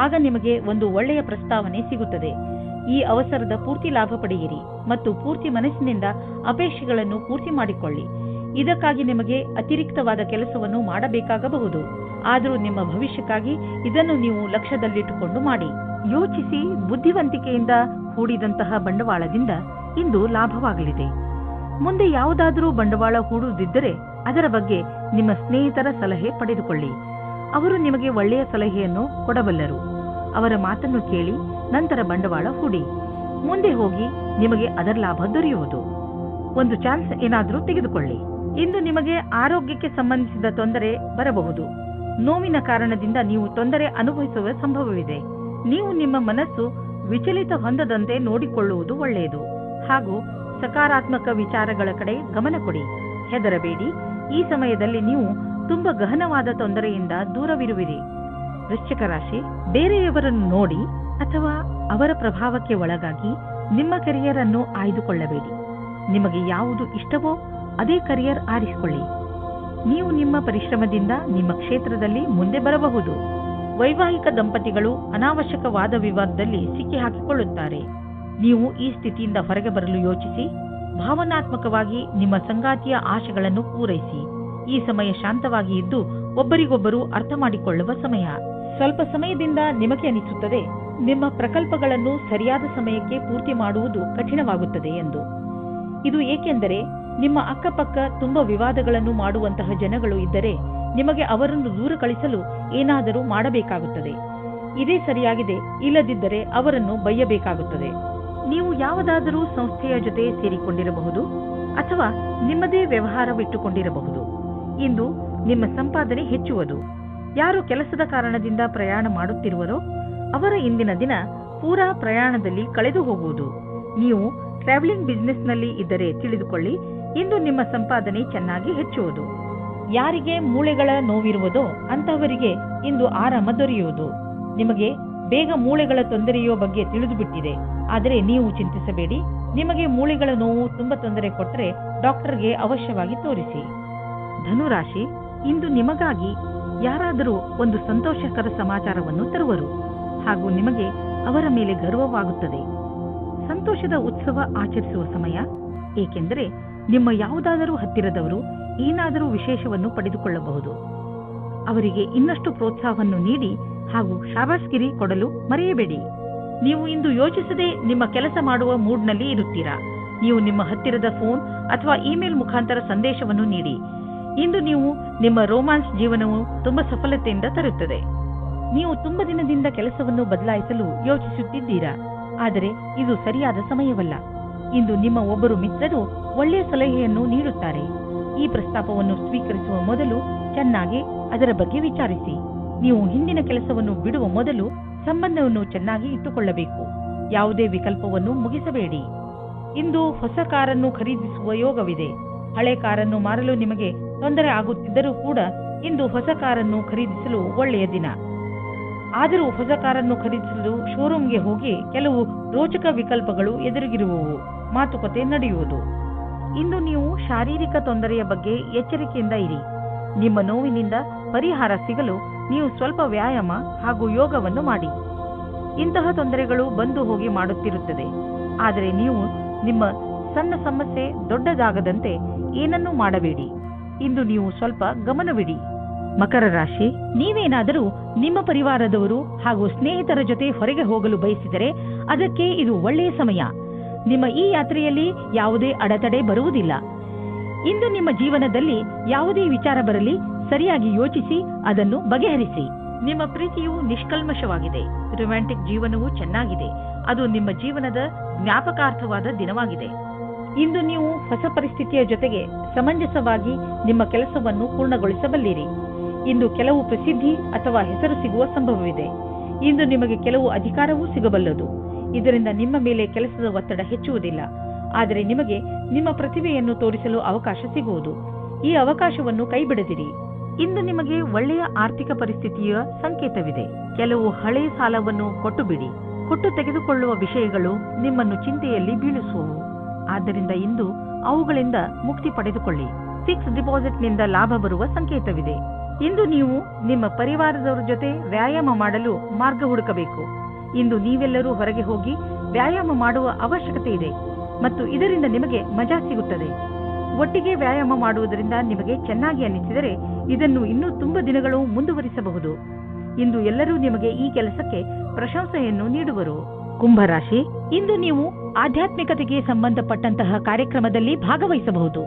ಆಗ ನಿಮಗೆ ಒಂದು ಒಳ್ಳೆಯ ಪ್ರಸ್ತಾವನೆ ಸಿಗುತ್ತದೆ. ಈ ಅವಸರದ ಪೂರ್ತಿ ಲಾಭ ಪಡೆಯಿರಿ ಮತ್ತು ಪೂರ್ತಿ ಮನಸ್ಸಿನಿಂದ ಅಪೇಕ್ಷೆಗಳನ್ನು ಪೂರ್ತಿ ಮಾಡಿಕೊಳ್ಳಿ. ಇದಕ್ಕಾಗಿ ನಿಮಗೆ ಅತಿರಿಕ್ತವಾದ ಕೆಲಸವನ್ನು ಮಾಡಬೇಕಾಗಬಹುದು. ಆದರೂ ನಿಮ್ಮ ಭವಿಷ್ಯಕ್ಕಾಗಿ ಇದನ್ನು ನೀವು ಲಕ್ಷ್ಯದಲ್ಲಿಟ್ಟುಕೊಂಡು ಮಾಡಿ. ಯೋಚಿಸಿ ಬುದ್ಧಿವಂತಿಕೆಯಿಂದ ಹೂಡಿದಂತಹ ಬಂಡವಾಳದಿಂದ ಇಂದು ಲಾಭವಾಗಲಿದೆ. ಮುಂದೆ ಯಾವುದಾದರೂ ಬಂಡವಾಳ ಹೂಡುವುದಿದ್ದರೆ ಅದರ ಬಗ್ಗೆ ನಿಮ್ಮ ಸ್ನೇಹಿತರ ಸಲಹೆ ಪಡೆದುಕೊಳ್ಳಿ. ಅವರು ನಿಮಗೆ ಒಳ್ಳೆಯ ಸಲಹೆಯನ್ನು ಕೊಡಬಲ್ಲರು. ಅವರ ಮಾತನ್ನು ಕೇಳಿ ನಂತರ ಬಂಡವಾಳ ಹೂಡಿ. ಮುಂದೆ ಹೋಗಿ ನಿಮಗೆ ಅದರ ಲಾಭ ದೊರೆಯುವುದು. ಒಂದು ಚಾನ್ಸ್ ಏನಾದರೂ ತೆಗೆದುಕೊಳ್ಳಿ. ಇಂದು ನಿಮಗೆ ಆರೋಗ್ಯಕ್ಕೆ ಸಂಬಂಧಿಸಿದ ತೊಂದರೆ ಬರಬಹುದು. ನೋವಿನ ಕಾರಣದಿಂದ ನೀವು ತೊಂದರೆ ಅನುಭವಿಸುವ ಸಂಭವವಿದೆ. ನೀವು ನಿಮ್ಮ ಮನಸ್ಸು ವಿಚಲಿತ ಹೊಂದದಂತೆ ನೋಡಿಕೊಳ್ಳುವುದು ಒಳ್ಳೆಯದು. ಹಾಗೂ ಸಕಾರಾತ್ಮಕ ವಿಚಾರಗಳ ಕಡೆ ಗಮನ ಕೊಡಿ. ಹೆದರಬೇಡಿ. ಈ ಸಮಯದಲ್ಲಿ ನೀವು ತುಂಬಾ ಗಹನವಾದ ತೊಂದರೆಯಿಂದ ದೂರವಿರುವಿರಿ. ವೃಶ್ಚಿಕ ರಾಶಿ, ಬೇರೆಯವರನ್ನು ನೋಡಿ ಅಥವಾ ಅವರ ಪ್ರಭಾವಕ್ಕೆ ಒಳಗಾಗಿ ನಿಮ್ಮ ಕರಿಯರ್ ಅನ್ನು ಆಯ್ದುಕೊಳ್ಳಬೇಡಿ. ನಿಮಗೆ ಯಾವುದು ಇಷ್ಟವೋ ಅದೇ ಕರಿಯರ್ ಆರಿಸಿಕೊಳ್ಳಿ. ನೀವು ನಿಮ್ಮ ಪರಿಶ್ರಮದಿಂದ ನಿಮ್ಮ ಕ್ಷೇತ್ರದಲ್ಲಿ ಮುಂದೆ ಬರಬಹುದು. ವೈವಾಹಿಕ ದಂಪತಿಗಳು ಅನಾವಶ್ಯಕ ವಾದ ವಿವಾದದಲ್ಲಿ ಸಿಕ್ಕಿ ಹಾಕಿಕೊಳ್ಳುತ್ತಾರೆ. ನೀವು ಈ ಸ್ಥಿತಿಯಿಂದ ಹೊರಗೆ ಬರಲು ಯೋಚಿಸಿ ಭಾವನಾತ್ಮಕವಾಗಿ ನಿಮ್ಮ ಸಂಗಾತಿಯ ಆಶೆಗಳನ್ನು ಪೂರೈಸಿ. ಈ ಸಮಯ ಶಾಂತವಾಗಿ ಇದ್ದು ಒಬ್ಬರಿಗೊಬ್ಬರು ಅರ್ಥ ಮಾಡಿಕೊಳ್ಳುವ ಸಮಯ. ಸ್ವಲ್ಪ ಸಮಯದಿಂದ ನಿಮಗೆ ಅನಿಸುತ್ತದೆ ನಿಮ್ಮ ಪ್ರಕಲ್ಪಗಳನ್ನು ಸರಿಯಾದ ಸಮಯಕ್ಕೆ ಪೂರ್ತಿ ಮಾಡುವುದು ಕಠಿಣವಾಗುತ್ತದೆ ಎಂದು. ಇದು ಏಕೆಂದರೆ ನಿಮ್ಮ ಅಕ್ಕಪಕ್ಕ ತುಂಬಾ ವಿವಾದಗಳನ್ನು ಮಾಡುವಂತಹ ಜನಗಳು ಇದ್ದರೆ ನಿಮಗೆ ಅವರನ್ನು ದೂರ ಕಳಿಸಲು ಏನಾದರೂ ಮಾಡಬೇಕಾಗುತ್ತದೆ. ಇದೇ ಸರಿಯಾಗಿದೆ, ಇಲ್ಲದಿದ್ದರೆ ಅವರನ್ನು ಬೈಯಬೇಕಾಗುತ್ತದೆ. ನೀವು ಯಾವುದಾದರೂ ಸಂಸ್ಥೆಯ ಜೊತೆ ಸೇರಿಕೊಂಡಿರಬಹುದು ಅಥವಾ ನಿಮ್ಮದೇ ವ್ಯವಹಾರವಿಟ್ಟುಕೊಂಡಿರಬಹುದು. ಇಂದು ನಿಮ್ಮ ಸಂಪಾದನೆ ಹೆಚ್ಚುವುದು. ಯಾರು ಕೆಲಸದ ಕಾರಣದಿಂದ ಪ್ರಯಾಣ ಮಾಡುತ್ತಿರುವರೋ ಅವರ ಇಂದಿನ ದಿನ ಪೂರಾ ಪ್ರಯಾಣದಲ್ಲಿ ಕಳೆದು ಹೋಗುವುದು. ನೀವು ಟ್ರಾವೆಲಿಂಗ್ ಬಿಸಿನೆಸ್ನಲ್ಲಿ ಇದ್ದರೆ ತಿಳಿದುಕೊಳ್ಳಿ, ಇಂದು ನಿಮ್ಮ ಸಂಪಾದನೆ ಚೆನ್ನಾಗಿ ಹೆಚ್ಚುವುದು. ಯಾರಿಗೆ ಮೂಳೆಗಳ ನೋವಿರುವುದೋ ಅಂತಹವರಿಗೆ ಇಂದು ಆರಾಮ ದೊರೆಯುವುದು. ನಿಮಗೆ ಬೇಗ ಮೂಳೆಗಳ ತೊಂದರೆಯೋ ಬಗ್ಗೆ ತಿಳಿದುಬಿಟ್ಟಿದೆ. ಆದರೆ ನೀವು ಚಿಂತಿಸಬೇಡಿ. ನಿಮಗೆ ಮೂಳೆಗಳ ನೋವು ತುಂಬಾ ತೊಂದರೆ ಕೊಟ್ಟರೆ ಡಾಕ್ಟರ್ಗೆ ಅವಶ್ಯವಾಗಿ ತೋರಿಸಿ. ಧನುರಾಶಿ, ಇಂದು ನಿಮಗಾಗಿ ಯಾರಾದರೂ ಒಂದು ಸಂತೋಷಕರ ಸಮಾಚಾರವನ್ನು ತರುವರು ಹಾಗೂ ನಿಮಗೆ ಅವರ ಮೇಲೆ ಗರ್ವವಾಗುತ್ತದೆ. ಸಂತೋಷದ ಉತ್ಸವ ಆಚರಿಸುವ ಸಮಯ. ಏಕೆಂದರೆ ನಿಮ್ಮ ಯಾವುದಾದರೂ ಹತ್ತಿರದವರು ಏನಾದರೂ ವಿಶೇಷವನ್ನು ಪಡೆದುಕೊಳ್ಳಬಹುದು. ಅವರಿಗೆ ಇನ್ನಷ್ಟು ಪ್ರೋತ್ಸಾಹವನ್ನು ನೀಡಿ ಹಾಗೂ ಶಾಬಾಸ್ಗಿರಿ ಕೊಡಲು ಮರೆಯಬೇಡಿ. ನೀವು ಇಂದು ಯೋಚಿಸದೆ ನಿಮ್ಮ ಕೆಲಸ ಮಾಡುವ ಮೂಡ್ನಲ್ಲಿ ಇರುತ್ತೀರಾ. ನೀವು ನಿಮ್ಮ ಹತ್ತಿರದ ಫೋನ್ ಅಥವಾ ಇಮೇಲ್ ಮುಖಾಂತರ ಸಂದೇಶವನ್ನು ನೀಡಿ. ಇಂದು ನೀವು ನಿಮ್ಮ ರೋಮಾನ್ಸ್ ಜೀವನವು ತುಂಬಾ ಸಫಲತೆಯಿಂದ ತರುತ್ತದೆ. ನೀವು ತುಂಬಾ ದಿನದಿಂದ ಕೆಲಸವನ್ನು ಬದಲಾಯಿಸಲು ಯೋಚಿಸುತ್ತಿದ್ದೀರಾ, ಆದರೆ ಇದು ಸರಿಯಾದ ಸಮಯವಲ್ಲ. ಇಂದು ನಿಮ್ಮ ಒಬ್ಬರು ಮಿತ್ರರು ಒಳ್ಳೆಯ ಸಲಹೆಯನ್ನು ನೀಡುತ್ತಾರೆ. ಈ ಪ್ರಸ್ತಾಪವನ್ನು ಸ್ವೀಕರಿಸುವ ಮೊದಲು ಚೆನ್ನಾಗಿ ಅದರ ಬಗ್ಗೆ ವಿಚಾರಿಸಿ. ನೀವು ಹಿಂದಿನ ಕೆಲಸವನ್ನು ಬಿಡುವ ಮೊದಲು ಸಂಬಂಧವನ್ನು ಚೆನ್ನಾಗಿ ಇಟ್ಟುಕೊಳ್ಳಬೇಕು. ಯಾವುದೇ ವಿಕಲ್ಪವನ್ನು ಮುಗಿಸಬೇಡಿ. ಇಂದು ಹೊಸ ಕಾರನ್ನು ಖರೀದಿಸುವ ಯೋಗವಿದೆ. ಹಳೆ ಕಾರನ್ನು ಮಾರಲು ನಿಮಗೆ ತೊಂದರೆ ಆಗುತ್ತಿದ್ದರೂ ಕೂಡ ಇಂದು ಹೊಸ ಕಾರನ್ನು ಖರೀದಿಸಲು ಒಳ್ಳೆಯ ದಿನ. ಆದರೂ ಹೊಸ ಕಾರನ್ನು ಖರೀದಿಸಲು ಶೋರೂಮ್ಗೆ ಹೋಗಿ ಕೆಲವು ರೋಚಕ ವಿಕಲ್ಪಗಳು ಎದುರಿಗಿರುವವು ಮಾತುಕತೆ ನಡೆಯುವುದು. ಇಂದು ನೀವು ಶಾರೀರಿಕ ತೊಂದರೆಯ ಬಗ್ಗೆ ಎಚ್ಚರಿಕೆಯಿಂದ ಇರಿ. ನಿಮ್ಮ ನೋವಿನಿಂದ ಪರಿಹಾರ ಸಿಗಲು ನೀವು ಸ್ವಲ್ಪ ವ್ಯಾಯಾಮ ಹಾಗೂ ಯೋಗವನ್ನು ಮಾಡಿ. ಇಂತಹ ತೊಂದರೆಗಳು ಬಂದು ಹೋಗಿ ಮಾಡುತ್ತಿರುತ್ತದೆ. ಆದರೆ ನೀವು ನಿಮ್ಮ ಸಣ್ಣ ಸಮಸ್ಯೆ ದೊಡ್ಡದಾಗದಂತೆ ಏನನ್ನೂ ಮಾಡಬೇಡಿ. ಇಂದು ನೀವು ಸ್ವಲ್ಪ ಗಮನವಿಡಿ. ಮಕರ ರಾಶಿ, ನೀವೇನಾದರೂ ನಿಮ್ಮ ಪರಿವಾರದವರು ಹಾಗೂ ಸ್ನೇಹಿತರ ಜೊತೆ ಹೊರಗೆ ಹೋಗಲು ಬಯಸಿದರೆ ಅದಕ್ಕೆ ಇದು ಒಳ್ಳೆಯ ಸಮಯ. ನಿಮ್ಮ ಈ ಯಾತ್ರೆಯಲ್ಲಿ ಯಾವುದೇ ಅಡೆತಡೆ ಬರುವುದಿಲ್ಲ. ಇಂದು ನಿಮ್ಮ ಜೀವನದಲ್ಲಿ ಯಾವುದೇ ವಿಚಾರ ಬರಲಿ ಸರಿಯಾಗಿ ಯೋಚಿಸಿ ಅದನ್ನು ಬಗೆಹರಿಸಿ. ನಿಮ್ಮ ಪ್ರೀತಿಯು ನಿಷ್ಕಲ್ಮಶವಾಗಿದೆ. ರೊಮ್ಯಾಂಟಿಕ್ ಜೀವನವೂ ಚೆನ್ನಾಗಿದೆ. ಅದು ನಿಮ್ಮ ಜೀವನದ ಜ್ಞಾಪಕಾರ್ಥವಾದ ದಿನವಾಗಿದೆ. ಇಂದು ನೀವು ಹೊಸ ಪರಿಸ್ಥಿತಿಯ ಜೊತೆಗೆ ಸಮಂಜಸವಾಗಿ ನಿಮ್ಮ ಕೆಲಸವನ್ನು ಪೂರ್ಣಗೊಳಿಸಬಲ್ಲಿರಿ. ಇಂದು ಕೆಲವು ಪ್ರಸಿದ್ಧಿ ಅಥವಾ ಹೆಸರು ಸಿಗುವ ಸಂಭವವಿದೆ. ಇಂದು ನಿಮಗೆ ಕೆಲವು ಅಧಿಕಾರವೂ ಸಿಗಬಲ್ಲದು. ಇದರಿಂದ ನಿಮ್ಮ ಮೇಲೆ ಕೆಲಸದ ಒತ್ತಡ ಹೆಚ್ಚುವುದಿಲ್ಲ. ಆದರೆ ನಿಮಗೆ ನಿಮ್ಮ ಪ್ರತಿಭೆಯನ್ನು ತೋರಿಸಲು ಅವಕಾಶ ಸಿಗುವುದು. ಈ ಅವಕಾಶವನ್ನು ಕೈಬಿಡದಿರಿ. ಇಂದು ನಿಮಗೆ ಒಳ್ಳೆಯ ಆರ್ಥಿಕ ಪರಿಸ್ಥಿತಿಯ ಸಂಕೇತವಿದೆ. ಕೆಲವು ಹಳೆಯ ಸಾಲವನ್ನು ಕೊಟ್ಟು ಬಿಡಿ. ಕೊಟ್ಟು ತೆಗೆದುಕೊಳ್ಳುವ ವಿಷಯಗಳು ನಿಮ್ಮನ್ನು ಚಿಂತೆಯಲ್ಲಿ ಬೀಳಿಸುವವು. ಆದ್ದರಿಂದ ಇಂದು ಅವುಗಳಿಂದ ಮುಕ್ತಿ ಪಡೆದುಕೊಳ್ಳಿ. ಫಿಕ್ಸ್ ಡಿಪಾಸಿಟ್ನಿಂದ ಲಾಭ ಬರುವ ಸಂಕೇತವಿದೆ. ಇಂದು ನೀವು ನಿಮ್ಮ ಪರಿವಾರದವರ ಜೊತೆ ವ್ಯಾಯಾಮ ಮಾಡಲು ಮಾರ್ಗ ಹುಡುಕಬೇಕು. ಇಂದು ನೀವೆಲ್ಲರೂ ಹೊರಗೆ ಹೋಗಿ ವ್ಯಾಯಾಮ ಮಾಡುವ ಅವಶ್ಯಕತೆ ಇದೆ ಮತ್ತು ಇದರಿಂದ ನಿಮಗೆ ಮಜಾ ಸಿಗುತ್ತದೆ. ಒಟ್ಟಿಗೆ ವ್ಯಾಯಾಮ ಮಾಡುವುದರಿಂದ ನಿಮಗೆ ಚೆನ್ನಾಗಿ ಅನ್ನಿಸಿದರೆ ಇದನ್ನು ಇನ್ನೂ ತುಂಬಾ ದಿನಗಳು ಮುಂದುವರಿಸಬಹುದು. ಇಂದು ಎಲ್ಲರೂ ನಿಮಗೆ ಈ ಕೆಲಸಕ್ಕೆ ಪ್ರಶಂಸೆಯನ್ನು ನೀಡುವರು. ಕುಂಭರಾಶಿ, ಇಂದು ನೀವು ಆಧ್ಯಾತ್ಮಿಕತೆಗೆ ಸಂಬಂಧಪಟ್ಟಂತಹ ಕಾರ್ಯಕ್ರಮದಲ್ಲಿ ಭಾಗವಹಿಸಬಹುದು.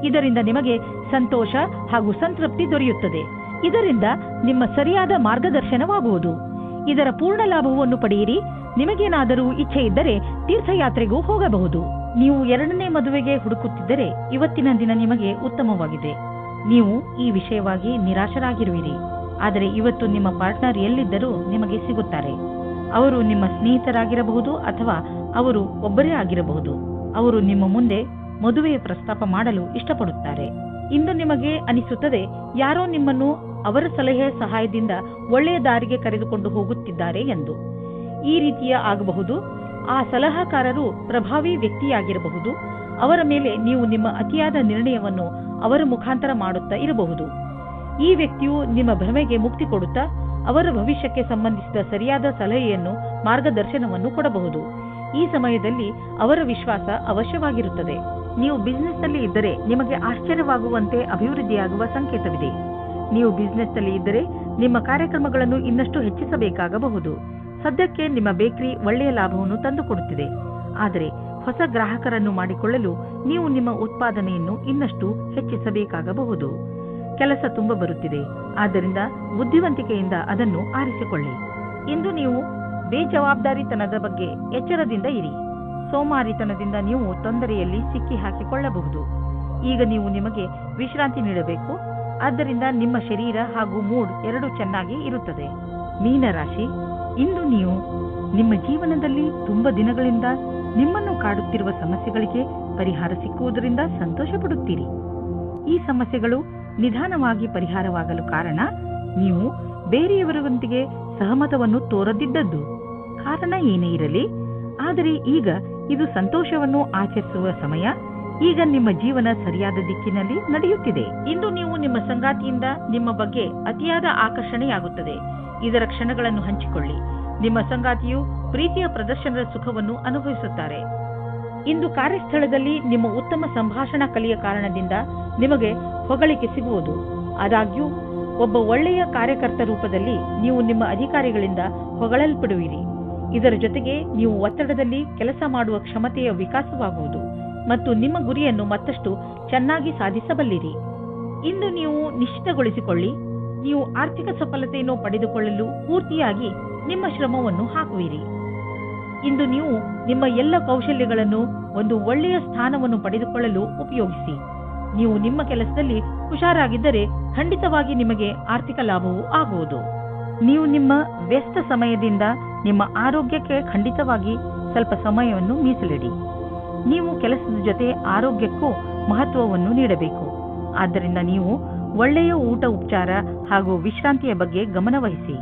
ಇದರಿಂದ ನಿಮಗೆ ಸಂತೋಷ ಹಾಗೂ ಸಂತೃಪ್ತಿ ದೊರೆಯುತ್ತದೆ. ಇದರಿಂದ ನಿಮ್ಮ ಸರಿಯಾದ ಮಾರ್ಗದರ್ಶನವಾಗುವುದು. ಇದರ ಪೂರ್ಣ ಲಾಭವನ್ನು ಪಡೆಯಿರಿ. ನಿಮಗೇನಾದರೂ ಇಚ್ಛೆ ಇದ್ದರೆ ತೀರ್ಥಯಾತ್ರೆಗೂ ಹೋಗಬಹುದು. ನೀವು ಎರಡನೇ ಮದುವೆಗೆ ಹುಡುಕುತ್ತಿದ್ದರೆ ಇವತ್ತಿನ ದಿನ ನಿಮಗೆ ಉತ್ತಮವಾಗಿದೆ. ನೀವು ಈ ವಿಷಯವಾಗಿ ನಿರಾಶರಾಗಿರುವಿರಿ. ಆದರೆ ಇವತ್ತು ನಿಮ್ಮ ಪಾರ್ಟ್ನರ್ ಎಲ್ಲಿದ್ದರೂ ನಿಮಗೆ ಸಿಗುತ್ತಾರೆ. ಅವರು ನಿಮ್ಮ ಸ್ನೇಹಿತರಾಗಿರಬಹುದು ಅಥವಾ ಅವರು ಒಬ್ಬರೇ ಆಗಿರಬಹುದು. ಅವರು ನಿಮ್ಮ ಮುಂದೆ ಮದುವೆಯ ಪ್ರಸ್ತಾಪ ಮಾಡಲು ಇಷ್ಟಪಡುತ್ತಾರೆ. ಇಂದು ನಿಮಗೆ ಅನಿಸುತ್ತದೆ ಯಾರೋ ನಿಮ್ಮನ್ನು ಅವರ ಸಲಹೆಯ ಸಹಾಯದಿಂದ ಒಳ್ಳೆಯ ದಾರಿಗೆ ಕರೆದುಕೊಂಡು ಹೋಗುತ್ತಿದ್ದಾರೆ ಎಂದು. ಈ ರೀತಿಯ ಆಗಬಹುದು. ಆ ಸಲಹಾಕಾರರು ಪ್ರಭಾವಿ ವ್ಯಕ್ತಿಯಾಗಿರಬಹುದು. ಅವರ ಮೇಲೆ ನೀವು ನಿಮ್ಮ ಅತಿಯಾದ ನಿರ್ಣಯವನ್ನು ಅವರ ಮುಖಾಂತರ ಮಾಡುತ್ತಾ ಇರಬಹುದು. ಈ ವ್ಯಕ್ತಿಯು ನಿಮ್ಮ ಭ್ರಮೆಗೆ ಮುಕ್ತಿ ಕೊಡುತ್ತಾ ಅವರ ಭವಿಷ್ಯಕ್ಕೆ ಸಂಬಂಧಿಸಿದ ಸರಿಯಾದ ಸಲಹೆಯನ್ನು ಮಾರ್ಗದರ್ಶನವನ್ನು ಕೊಡಬಹುದು. ಈ ಸಮಯದಲ್ಲಿ ಅವರ ವಿಶ್ವಾಸ ಅವಶ್ಯವಾಗಿರುತ್ತದೆ. ನೀವು ಬಿಸಿನೆಸ್ನಲ್ಲಿ ಇದ್ದರೆ ನಿಮಗೆ ಆಶ್ಚರ್ಯವಾಗುವಂತೆ ಅಭಿವೃದ್ಧಿಯಾಗುವ ಸಂಕೇತವಿದೆ. ನೀವು ಬಿಸಿನೆಸ್ನಲ್ಲಿ ಇದ್ದರೆ ನಿಮ್ಮ ಕಾರ್ಯಕ್ರಮಗಳನ್ನು ಇನ್ನಷ್ಟು ಹೆಚ್ಚಿಸಬೇಕಾಗಬಹುದು. ಸದ್ಯಕ್ಕೆ ನಿಮ್ಮ ಬೇಕರಿ ಒಳ್ಳೆಯ ಲಾಭವನ್ನು ತಂದುಕೊಡುತ್ತಿದೆ. ಆದರೆ ಹೊಸ ಗ್ರಾಹಕರನ್ನು ಮಾಡಿಕೊಳ್ಳಲು ನೀವು ನಿಮ್ಮ ಉತ್ಪಾದನೆಯನ್ನು ಇನ್ನಷ್ಟು ಹೆಚ್ಚಿಸಬೇಕಾಗಬಹುದು. ಕೆಲಸ ತುಂಬ ಬರುತ್ತಿದೆ. ಆದ್ದರಿಂದ ಬುದ್ಧಿವಂತಿಕೆಯಿಂದ ಅದನ್ನು ಆರಿಸಿಕೊಳ್ಳಿ. ಇಂದು ನೀವು ಬೇಜವಾಬ್ದಾರಿತನದ ಬಗ್ಗೆ ಎಚ್ಚರದಿಂದ ಇರಿ. ಸೋಮಾರಿತನದಿಂದ ನೀವು ತೊಂದರೆಯಲ್ಲಿ ಸಿಕ್ಕಿ ಹಾಕಿಕೊಳ್ಳಬಹುದು. ಈಗ ನೀವು ನಿಮಗೆ ವಿಶ್ರಾಂತಿ ನೀಡಬೇಕು. ಆದ್ದರಿಂದ ನಿಮ್ಮ ಶರೀರ ಹಾಗೂ ಮೂಡ್ ಎರಡೂ ಚೆನ್ನಾಗಿ ಇರುತ್ತದೆ. ಮೀನರಾಶಿ, ಇಂದು ನೀವು ನಿಮ್ಮ ಜೀವನದಲ್ಲಿ ತುಂಬಾ ದಿನಗಳಿಂದ ನಿಮ್ಮನ್ನು ಕಾಡುತ್ತಿರುವ ಸಮಸ್ಯೆಗಳಿಗೆ ಪರಿಹಾರ ಸಿಕ್ಕುವುದರಿಂದ ಸಂತೋಷ ಪಡುತ್ತೀರಿ. ಈ ಸಮಸ್ಯೆಗಳು ನಿಧಾನವಾಗಿ ಪರಿಹಾರವಾಗಲು ಕಾರಣ ನೀವು ಬೇರೆಯವರೊಂದಿಗೆ ಸಹಮತವನ್ನು ತೋರದಿದ್ದದ್ದು. ಕಾರಣ ಏನೇ ಇರಲಿ, ಆದರೆ ಈಗ ಇದು ಸಂತೋಷವನ್ನು ಆಚರಿಸುವ ಸಮಯ. ಈಗ ನಿಮ್ಮ ಜೀವನ ಸರಿಯಾದ ದಿಕ್ಕಿನಲ್ಲಿ ನಡೆಯುತ್ತಿದೆ. ಇಂದು ನೀವು ನಿಮ್ಮ ಸಂಗಾತಿಯಿಂದ ನಿಮ್ಮ ಬಗ್ಗೆ ಅತಿಯಾದ ಆಕರ್ಷಣೆಯಾಗುತ್ತದೆ. ಇದರ ಕ್ಷಣಗಳನ್ನು ಹಂಚಿಕೊಳ್ಳಿ. ನಿಮ್ಮ ಸಂಗಾತಿಯು ಪ್ರೀತಿಯ ಪ್ರದರ್ಶನದ ಸುಖವನ್ನು ಅನುಭವಿಸುತ್ತಾರೆ. ಇಂದು ಕಾರ್ಯಸ್ಥಳದಲ್ಲಿ ನಿಮ್ಮ ಉತ್ತಮ ಸಂಭಾಷಣಾ ಕಲೆಯ ಕಾರಣದಿಂದ ನಿಮಗೆ ಹೊಗಳಿಕೆ ಸಿಗುವುದು. ಆದಾಗ್ಯೂ ಒಬ್ಬ ಒಳ್ಳೆಯ ಕಾರ್ಯಕರ್ತ ರೂಪದಲ್ಲಿ ನೀವು ನಿಮ್ಮ ಅಧಿಕಾರಿಗಳಿಂದ ಹೊಗಳಲ್ಪಡುವಿರಿ. ಇದರ ಜೊತೆಗೆ ನೀವು ಒತ್ತಡದಲ್ಲಿ ಕೆಲಸ ಮಾಡುವ ಕ್ಷಮತೆಯ ವಿಕಾಸವಾಗುವುದು ಮತ್ತು ನಿಮ್ಮ ಗುರಿಯನ್ನು ಮತ್ತಷ್ಟು ಚೆನ್ನಾಗಿ ಸಾಧಿಸಬಲ್ಲಿರಿ. ಇಂದು ನೀವು ನಿಶ್ಚಿತಗೊಳಿಸಿಕೊಳ್ಳಿ, ನೀವು ಆರ್ಥಿಕ ಸಫಲತೆಯನ್ನು ಪಡೆದುಕೊಳ್ಳಲು ಪೂರ್ತಿಯಾಗಿ ನಿಮ್ಮ ಶ್ರಮವನ್ನು ಹಾಕುವಿರಿ. ಇಂದು ನೀವು ನಿಮ್ಮ ಎಲ್ಲ ಕೌಶಲ್ಯಗಳನ್ನು ಒಂದು ಒಳ್ಳೆಯ ಸ್ಥಾನವನ್ನು ಪಡೆದುಕೊಳ್ಳಲು ಉಪಯೋಗಿಸಿ. ನೀವು ನಿಮ್ಮ ಕೆಲಸದಲ್ಲಿ ಹುಷಾರಾಗಿದ್ದರೆ ಖಂಡಿತವಾಗಿ ನಿಮಗೆ ಆರ್ಥಿಕ ಲಾಭವೂ ಆಗುವುದು. ನೀವು ನಿಮ್ಮ ವ್ಯಸ್ತ ಸಮಯದಿಂದ ನಿಮ್ಮ ಆರೋಗ್ಯಕ್ಕೆ ಖಂಡಿತವಾಗಿ ಸ್ವಲ್ಪ ಸಮಯವನ್ನು ಮೀಸಲಿಡಿ. ನೀವು ಕೆಲಸದ ಜೊತೆ ಆರೋಗ್ಯಕ್ಕೂ ಮಹತ್ವವನ್ನು ನೀಡಬೇಕು. ಆದ್ದರಿಂದ ನೀವು ಒಳ್ಳೆಯ ಊಟ, ಉಪಚಾರ ಹಾಗೂ ವಿಶ್ರಾಂತಿಯ ಬಗ್ಗೆ ಗಮನವಹಿಸಿ.